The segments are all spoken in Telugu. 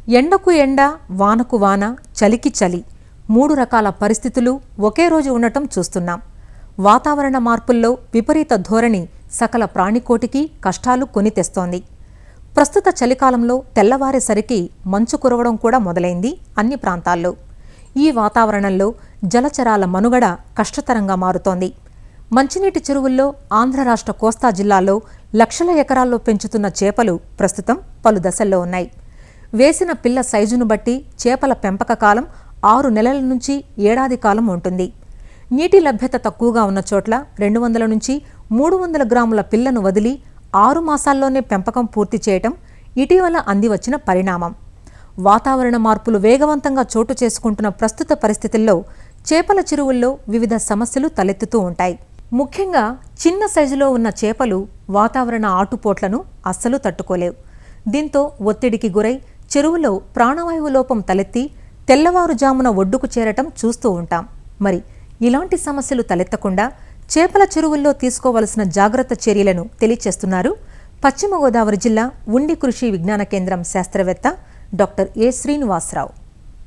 ఎండకు ఎండ, వానకు వాన, చలికి చలి 3 రకాల పరిస్థితులు ఒకే రోజు ఉండటం చూస్తున్నాం. వాతావరణ మార్పుల్లో విపరీత ధోరణి సకల ప్రాణికోటికి కష్టాలు కొని తెస్తోంది. ప్రస్తుత చలికాలంలో తెల్లవారేసరికి మంచు కురవడం కూడా మొదలైంది అన్ని ప్రాంతాల్లో. ఈ వాతావరణంలో జలచరాల మనుగడ కష్టతరంగా మారుతోంది. మంచినీటి చెరువుల్లో ఆంధ్ర రాష్ట్ర కోస్తా జిల్లాల్లో లక్షల ఎకరాల్లో పెంచుతున్న చేపలు ప్రస్తుతం పలు దశల్లో ఉన్నాయి. వేసిన పిల్ల సైజును బట్టి చేపల పెంపక కాలం 6 నెలల నుంచి ఏడాది కాలం ఉంటుంది. నీటి లభ్యత తక్కువగా ఉన్న చోట్ల 200 నుంచి 300 గ్రాముల పిల్లను వదిలి 6 మాసాల్లోనే పెంపకం పూర్తి చేయటం ఇటీవల అందివచ్చిన పరిణామం. వాతావరణ మార్పులు వేగవంతంగా చోటు చేసుకుంటున్న ప్రస్తుత పరిస్థితుల్లో చేపల చెరువుల్లో వివిధ సమస్యలు తలెత్తుతూ ఉంటాయి. ముఖ్యంగా చిన్న సైజులో ఉన్న చేపలు వాతావరణ ఆటుపోట్లను అస్సలు తట్టుకోలేవు. దీంతో ఒత్తిడికి గురై చెరువులో ప్రాణవాయువు లోపం తలెత్తి తెల్లవారుజామున ఒడ్డుకు చేరటం చూస్తూ ఉంటాం. మరి ఇలాంటి సమస్యలు తలెత్తకుండా చేపల చెరువుల్లో తీసుకోవలసిన జాగ్రత్త చర్యలను తెలియచేస్తున్నారు పశ్చిమ గోదావరి జిల్లా ఉండి కృషి విజ్ఞాన కేంద్రం శాస్త్రవేత్త డాక్టర్ ఏ శ్రీనివాసరావు.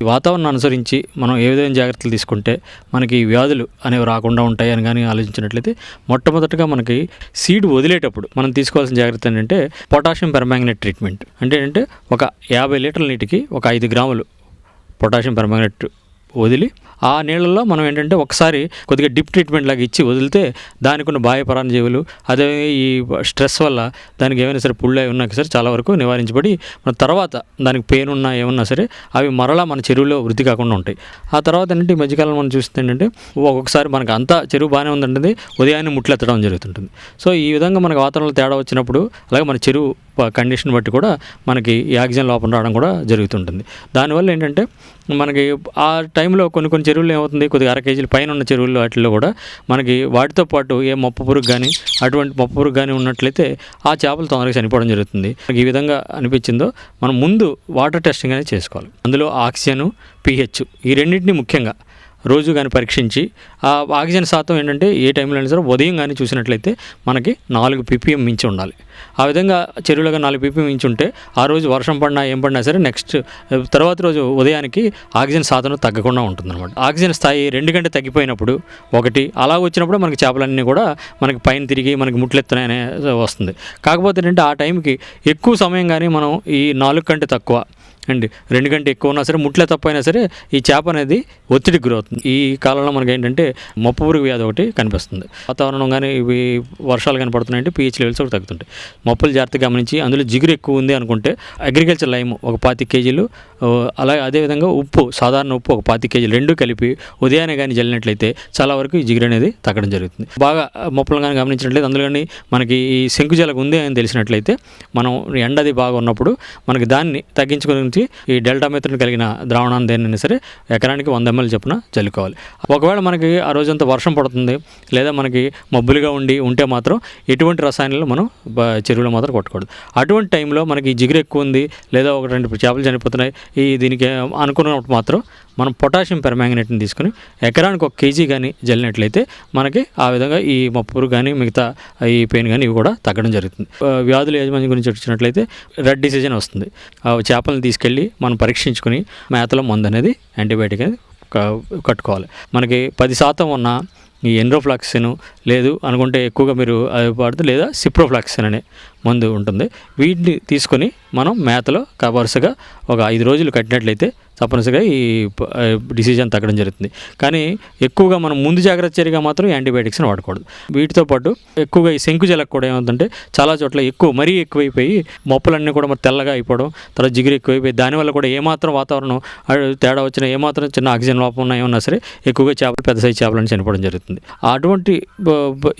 వాతావరణం అనుసరించి మనం ఏ విధమైన జాగ్రత్తలు తీసుకుంటే మనకి వ్యాధులు అనేవి రాకుండా ఉంటాయి అని కానీ ఆలోచించినట్లయితే మొట్టమొదటిగా మనకి సీడ్ వదిలేటప్పుడు మనం తీసుకోవాల్సిన జాగ్రత్త ఏంటంటే పొటాషియం పెర్మాంగనేట్ ట్రీట్మెంట్. అంటే ఒక 50 లీటర్ల నీటికి ఒక 5 గ్రాములు పొటాషియం పెర్మాంగనేట్ వదిలి ఆ నీళ్ళల్లో మనం ఏంటంటే ఒకసారి కొద్దిగా డిప్ ట్రీట్మెంట్ లాగా ఇచ్చి వదిలితే దానికి ఉన్న బాహ్య పరాన్నజీవులు అదే ఈ స్ట్రెస్ వల్ల దానికి ఏమైనా సరే పుళ్ళు ఉన్నా సరే చాలా వరకు నివారించబడి మన తర్వాత దానికి పెయిన్ ఉన్నా ఏమన్నా సరే అవి మరలా మన చెరువులో వృద్ధి కాకుండా ఉంటాయి. ఆ తర్వాత ఏంటంటే ఈ మధ్యకాలం మనం చూస్తే ఏంటంటే ఒక్కొక్కసారి మనకు అంతా చెరువు బాగానే ఉందంటే ఉదయాన్నే ముట్లెత్తడం జరుగుతుంటుంది. సో ఈ విధంగా మనకు వాతావరణంలో తేడా వచ్చినప్పుడు అలాగే మన చెరువు కండిషన్ బట్టి కూడా మనకి ఈ ఆక్సిజన్ లోపం రావడం కూడా జరుగుతుంటుంది. దానివల్ల ఏంటంటే మనకి ఆ టైంలో కొన్ని చెరువులు ఏమవుతుంది కొద్దిగా 1/2 కేజీల పైన ఉన్న చెరువుల్లో వాటిల్లో కూడా మనకి వాటితో పాటు ఏ మొప్ప పురుగు కానీ అటువంటి మొప్ప పురుగు కానీ ఉన్నట్లయితే ఆ చేపలు తొందరగా చనిపోవడం జరుగుతుంది. ఈ విధంగా అనిపించిందో మనం ముందు వాటర్ టెస్టింగ్ అనేది చేసుకోవాలి. అందులో ఆక్సిజన్, pH ఈ రెండింటిని ముఖ్యంగా రోజు కానీ పరీక్షించి ఆ ఆక్సిజన్ శాతం ఏంటంటే ఏ టైంలో అయినా సరే ఉదయం కానీ చూసినట్లయితే మనకి 4 ppm మించి ఉండాలి. ఆ విధంగా చెరువులుగా 4 ppm మించి ఉంటే ఆ రోజు వర్షం పడినా ఏం పడినా సరే నెక్స్ట్ తర్వాత రోజు ఉదయానికి ఆక్సిజన్ శాతం తగ్గకుండా ఉంటుందన్నమాట. ఆక్సిజన్ స్థాయి 2 కంటే తగ్గిపోయినప్పుడు ఒకటి అలా వచ్చినప్పుడు మనకి చేపలన్నీ కూడా మనకి పైన తిరిగి మనకి ముట్లెత్తనే వస్తుంది. కాకపోతే ఏంటంటే ఆ టైంకి ఎక్కువ సమయం కానీ మనం ఈ 4 కంటే తక్కువ అండి 2 కంటే ఎక్కువ ఉన్నా సరే ముట్లే తప్పైనా సరే ఈ చేప అనేది ఒత్తిడికి గురవుతుంది. ఈ కాలంలో మనకి ఏంటంటే మొప్ప పురుగు వ్యాధి ఒకటి కనిపిస్తుంది. వాతావరణం కానీ ఇవి వర్షాలు కానీ పడుతున్నాయంటే pH లెవెల్స్ ఒకటి తగ్గుతుంటాయి. మొప్పలు జాగ్రత్తగా గమనించి అందులో జిగురు ఎక్కువ ఉంది అనుకుంటే అగ్రికల్చర్ లైమ్ ఒక 25 కేజీలు అలాగే అదేవిధంగా ఉప్పు సాధారణ ఉప్పు ఒక 25 కేజీలు 2 కలిపి ఉదయాన్నే కానీ జల్లినట్లయితే చాలా వరకు ఈ జిగురు అనేది తగ్గడం జరుగుతుంది. బాగా మొప్పలు కానీ గమనించినట్లయితే అందులో కానీ మనకి ఈ శంకుజలకు ఉంది అని తెలిసినట్లయితే మనం ఎండది బాగా ఉన్నప్పుడు మనకి దాన్ని తగ్గించుకుని ఈ డెల్టామెథ్రిన్ కలిగిన ద్రావణాన్ని దేనైనా సరే ఎకరానికి 100 ml చొప్పున చల్లుకోవాలి. ఒకవేళ మనకి ఆ రోజంతా వర్షం పడుతుంది లేదా మనకి మబ్బులుగా ఉంటే మాత్రం ఎటువంటి రసాయనాలు మనం చెరువులో మాత్రం కొట్టకూడదు. అటువంటి టైంలో మనకి జిగురు ఎక్కువ ఉంది లేదా 1-2 చేపలు చనిపోతున్నాయి దీనికి అనుకున్నప్పుడు మాత్రం మనం పొటాషియం పెర్మాంగనేట్ని తీసుకుని ఎకరానికి 1 కేజీ కానీ జల్లినట్లయితే మనకి ఆ విధంగా ఈ మొప్పరు కానీ మిగతా ఈ పెయిన్ కానీ ఇవి కూడా తగ్గడం జరుగుతుంది. వ్యాధుల యాజమాన్యం గురించి వచ్చినట్లయితే రెడ్ డిసీజ్ అని వస్తుంది. ఆ చేపలను తీసుకెళ్ళి మనం పరీక్షించుకుని మేతలో మందు అనేది యాంటీబయాటిక్ అనేది కట్టుకోవాలి. మనకి 10% ఉన్న ఈ ఎండ్రోఫ్లాక్సిన్ లేదు అనుకుంటే ఎక్కువగా మీరు అది వాడితే లేదా సిప్రోఫ్లాక్సిన్ అనే మందు ఉంటుంది. వీటిని తీసుకొని మనం మేతలో వరుసగా ఒక 5 రోజులు కట్టినట్లయితే తప్పనిసరిగా ఈ డిసీజ్ అని తగ్గడం జరుగుతుంది. కానీ ఎక్కువగా మనం ముందు జాగ్రత్త చర్యగా మాత్రం యాంటీబయాటిక్స్ని వాడకూడదు. వీటితో పాటు ఎక్కువగా ఈ శంకుజలకు కూడా ఏమవుతుందంటే చాలా చోట్ల మరీ ఎక్కువైపోయి మొప్పలన్నీ కూడా మరి తెల్లగా అయిపోవడం తర్వాత జిగురు ఎక్కువైపోయి దానివల్ల కూడా ఏమాత్రం వాతావరణం తేడా వచ్చినా ఏమాత్రం చిన్న ఆక్సిజన్ లోపం ఉన్నా ఏమన్నా సరే ఎక్కువగా చేపలు పెద్ద సైజు చేపలని చనిపోవడం జరుగుతుంది. అటువంటి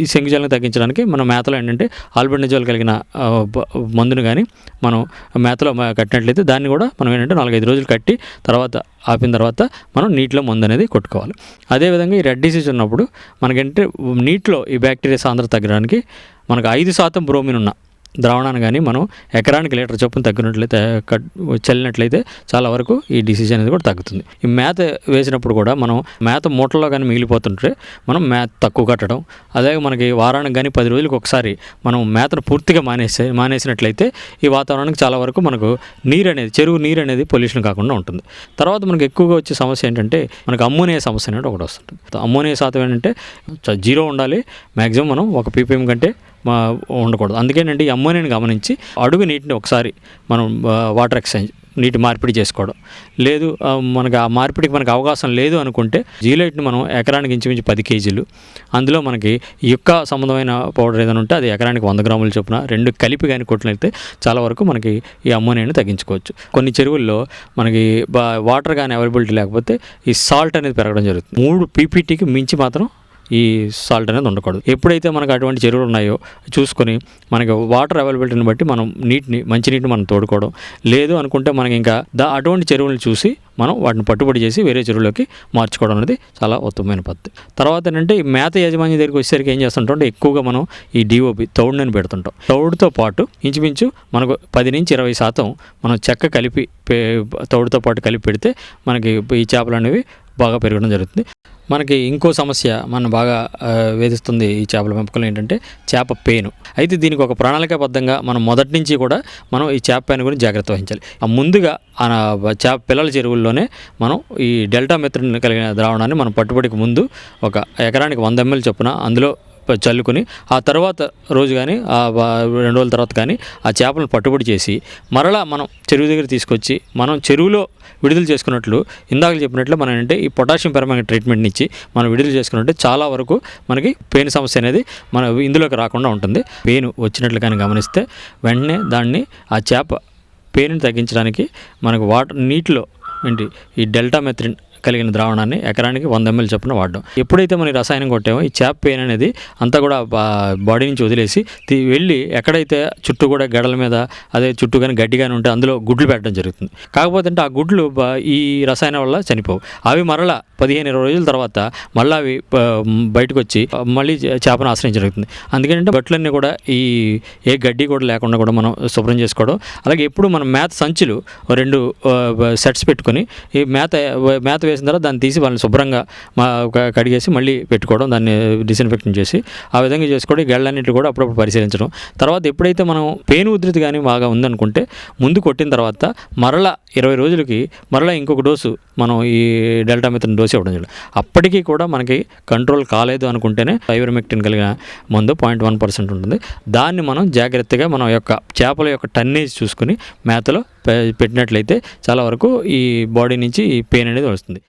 ఈ శంకుజలను తగ్గించడానికి మనం మేతలో ఏంటంటే ఆల్బెండజోల్ కలిగిన మందును కానీ మనం మేతలో కట్టినట్లయితే దాన్ని కూడా మనం ఏంటంటే 4-5 రోజులు కట్టి తర్వాత ఆపిన తర్వాత మనం నీటిలో మందు అనేది కొట్టుకోవాలి. అదేవిధంగా ఈ రెడ్ డిసీజ్ ఉన్నప్పుడు మనకంటే నీటిలో ఈ బ్యాక్టీరియా సాంద్రత తగ్గడానికి మనకు 5% బ్రోమిన్ ఉన్న ద్రావణాన్ని కానీ మనం ఎకరానికి లీటర్ చొప్పున తగ్గినట్లయితే చల్లినట్లయితే చాలా వరకు ఈ డిసీజ్ అనేది కూడా తగ్గుతుంది. ఈ మేత వేసినప్పుడు కూడా మనం మేత మూటల్లో కానీ మిగిలిపోతుంటే మనం మేత తక్కువ కట్టడం, అదే మనకి వారానికి కానీ 10 రోజులకు ఒకసారి మనం మేతను పూర్తిగా మానేసినట్లయితే ఈ వాతావరణానికి చాలా వరకు మనకు చెరువు నీరు అనేది పొల్యూషన్ కాకుండా ఉంటుంది. తర్వాత మనకు ఎక్కువగా వచ్చే సమస్య ఏంటంటే మనకు అమ్మోనియా సమస్య అనేది ఒకటి వస్తుంది. అమ్మోనియా శాతం ఏంటంటే 0 ఉండాలి, మ్యాక్సిమం మనం 1 ppm కంటే ఉండకూడదు. అందుకేనండి ఈ అమ్మోనియాని గమనించి అడుగు నీటిని ఒకసారి మనం వాటర్ ఎక్స్చేంజ్ నీటి మార్పిడి చేసుకోవడం. లేదు మనకు ఆ మార్పిడికి మనకు అవకాశం లేదు అనుకుంటే జీలైట్ని మనం ఎకరానికి ఇంచుమించు 10 kgs, అందులో మనకి యుక్క సంబంధమైన పౌడర్ ఏదైనా ఉంటే అది ఎకరానికి 100 grams చొప్పున 2 కలిపి కానీ కొట్టినట్లయితే చాలా వరకు మనకి ఈ అమ్మోనియాని తగ్గించుకోవచ్చు. కొన్ని చెరువుల్లో మనకి వాటర్ కానీ అవైలబిలిటీ లేకపోతే ఈ సాల్ట్ అనేది పెరగడం జరుగుతుంది. 3 pptకి మించి మాత్రం ఈ సాల్ట్ అనేది ఉండకూడదు. ఎప్పుడైతే మనకు అటువంటి చెరువులు ఉన్నాయో చూసుకొని మనకి వాటర్ అవైలబిలిటీని బట్టి మనం మంచి నీటిని మనం తోడుకోవడం, లేదు అనుకుంటే మనకి ఇంకా అటువంటి చెరువులను చూసి మనం వాటిని పట్టుబడి చేసి వేరే చెరువులోకి మార్చుకోవడం అనేది చాలా ఉత్తమమైన పద్ధతి. తర్వాత ఏంటంటే ఈ మేత యాజమాన్య దగ్గరికి వచ్చేసరికి ఏం చేస్తుంటాం, ఎక్కువగా మనం ఈ DOP తౌడుని పెడుతుంటాం. తౌడుతో పాటు ఇంచుమించు మనకు 10 నుంచి 20% మనం చెక్క కలిపి తౌడుతో పాటు కలిపి పెడితే మనకి ఈ చేపలు అనేవి బాగా పెరగడం జరుగుతుంది. మనకి ఇంకో సమస్య మనం బాగా వేధిస్తుంది ఈ చేపల పెంపకంలో ఏంటంటే చేప పేను. అయితే దీనికి ఒక ప్రణాళికాబద్ధంగా మనం మొదటి నుంచి కూడా మనం ఈ చేప పేను గురించి జాగ్రత్త వహించాలి. ముందుగా చేప పిల్లల చెరువుల్లోనే మనం ఈ డెల్టా మెథడ్ కలిగిన ద్రావణాన్ని మనం పట్టుబడికి ముందు ఒక ఎకరానికి 100 ml చొప్పున అందులో చల్లుకొని ఆ తర్వాత రోజు కానీ 2 రోజుల తర్వాత కానీ ఆ చేపలను పట్టుబడి చేసి మరలా మనం చెరువు దగ్గర తీసుకొచ్చి మనం చెరువులో విడుదల చేసుకున్నట్లు ఇందాక చెప్పినట్లు మనం అంటే ఈ పొటాషియం పెర్మాంగనేట్ ట్రీట్మెంట్ని ఇచ్చి మనం విడుదల చేసుకున్నట్టే చాలా వరకు మనకి పెయిన్ సమస్య అనేది మన ఇందులోకి రాకుండా ఉంటుంది. పెయిన్ వచ్చినట్లు కానీ గమనిస్తే వెంటనే దాన్ని ఆ చేప పెయిన్ని తగ్గించడానికి మనకు నీటిలో ఈ డెల్టా మెథ్రిన్ కలిగిన ద్రావణాన్ని ఎకరానికి 100 ml చొప్పున వాడడం. ఎప్పుడైతే మనం రసాయనం కొట్టామో ఈ చేప పెయిన్ అనేది అంతా కూడా బాడీ నుంచి వదిలేసి వెళ్ళి ఎక్కడైతే చుట్టూ కూడా గడల మీద అదే చుట్టూ కానీ గడ్డి కానీ ఉంటే అందులో గుడ్లు పెట్టడం జరుగుతుంది. కాకపోతే అంటే ఆ గుడ్లు ఈ రసాయనం వల్ల చనిపోవు. అవి మరలా 15-20 రోజుల తర్వాత మళ్ళీ అవి బయటకు వచ్చి మళ్ళీ చేపను ఆశ్రయించడం జరుగుతుంది. అందుకంటే గట్లన్నీ కూడా ఏ గడ్డి కూడా లేకుండా కూడా మనం శుభ్రం చేసుకోవడం. అలాగే ఎప్పుడు మనం మేత సంచులు 2 సెట్స్ పెట్టుకొని ఈ మేత వేసిన తర్వాత దాన్ని తీసి వాళ్ళని శుభ్రంగా కడిగేసి మళ్ళీ పెట్టుకోవడం, దాన్ని డిస్ఇన్ఫెక్షన్ చేసి ఆ విధంగా చేసుకోవడం. గెళ్ళన్నింటినీ కూడా అప్పుడప్పుడు పరిశీలించడం. తర్వాత ఎప్పుడైతే మనం పెయిన్ ఉధృతి కానీ బాగా ఉందనుకుంటే ముందు కొట్టిన తర్వాత మరలా 20 రోజులకి మరలా ఇంకొక డోసు మనం ఈ డెల్టా మెథ్రిన్ డోసు ఇవ్వడం జరిగింది. అప్పటికీ కూడా మనకి కంట్రోల్ కాలేదు అనుకుంటేనే ఐవర్మెక్టిన్ కలిగిన మందు 0.1% ఉంటుంది. దాన్ని మనం జాగ్రత్తగా మన యొక్క చేపల యొక్క టన్నేజ్ చూసుకుని మేతలో పెట్టినట్లయితే చాలా వరకు ఈ బాడీ నుంచి ఈ పెయిన్ అనేది వస్తుంది.